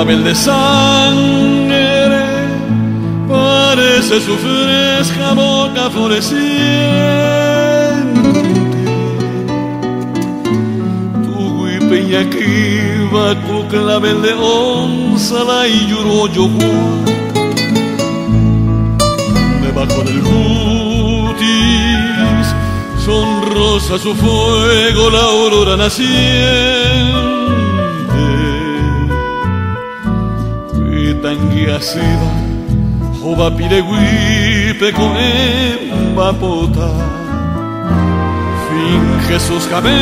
clavel de sangre, parece su fresca boca floreciente. Tu guipeña kiva cu clavel de onza la y yuro yogur. Debajo del cutis son rosa su fuego, la aurora naciente. Pitanguiasiva, jova pireguipe con embapota, finge sus cabellos,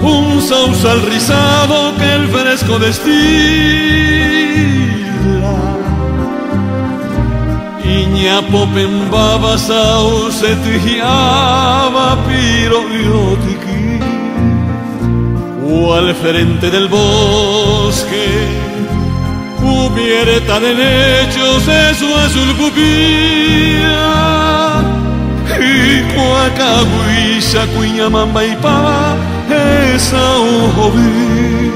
un sausal rizado que el fresco destila. Iñapope en baba sauce tijiaba piro yotiqui, o al frente del bosque hubiere tan en hechos de su azul pupila. Y cuacahuisa, cuiñamamba y pava, esa ojoví.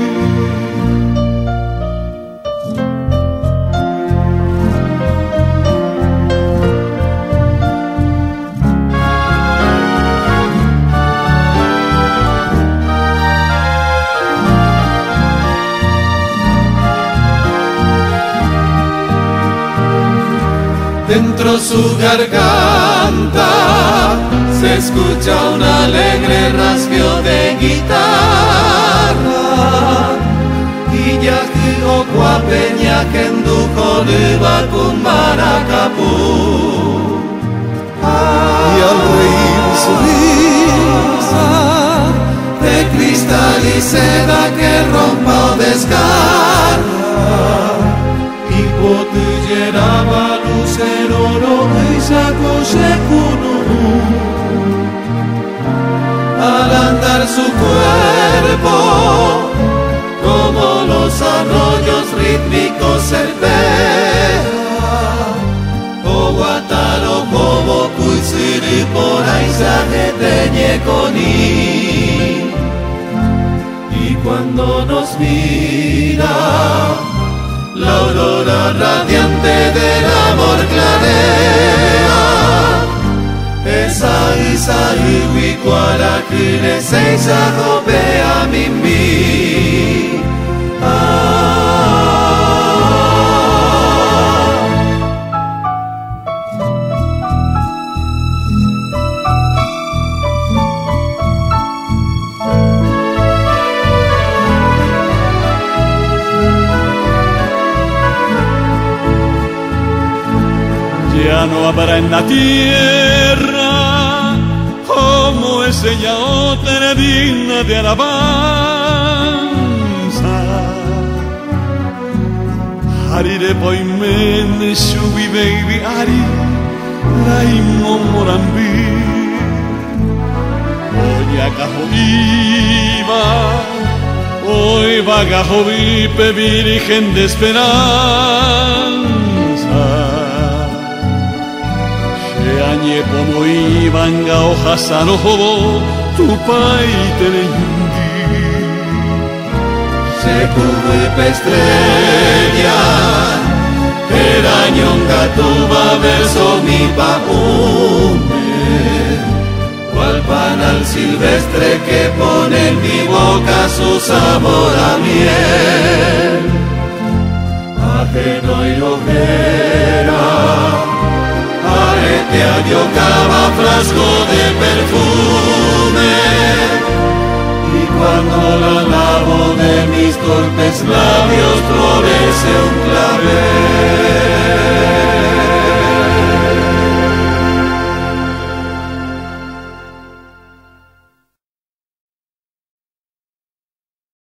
Dentro su garganta se escucha un alegre rasgueo de guitarra, y ya que ocua peña que endujo riba con maracapú. Y al reír su risa de cristal y seda que rompa o desgarra, y potillera lucero y saco secuno. Al andar su cuerpo como los arroyos rítmicos serpea, o guataro como cuisiri por ahí sajeteñe con y cuando nos mira la aurora radiante del amor clarea, esa isa y huicuara que se jopea mimbi. Ya no habrá en la tierra como es ella otra digna de alabanza. Harire poimene shubi baby ari la morambi. Hoy acajoviva, hoy vagajovipe virgen de esperanza. Añe como ibanga hojas anojo tu pai telengi. Se cubre estrella, el año gatuba verso mi paume, cual panal silvestre que pone en mi boca su sabor a miel, ajeno y ojera. Te adiocaba frasco de perfume, y cuando la lavo de mis torpes labios florece un clavel.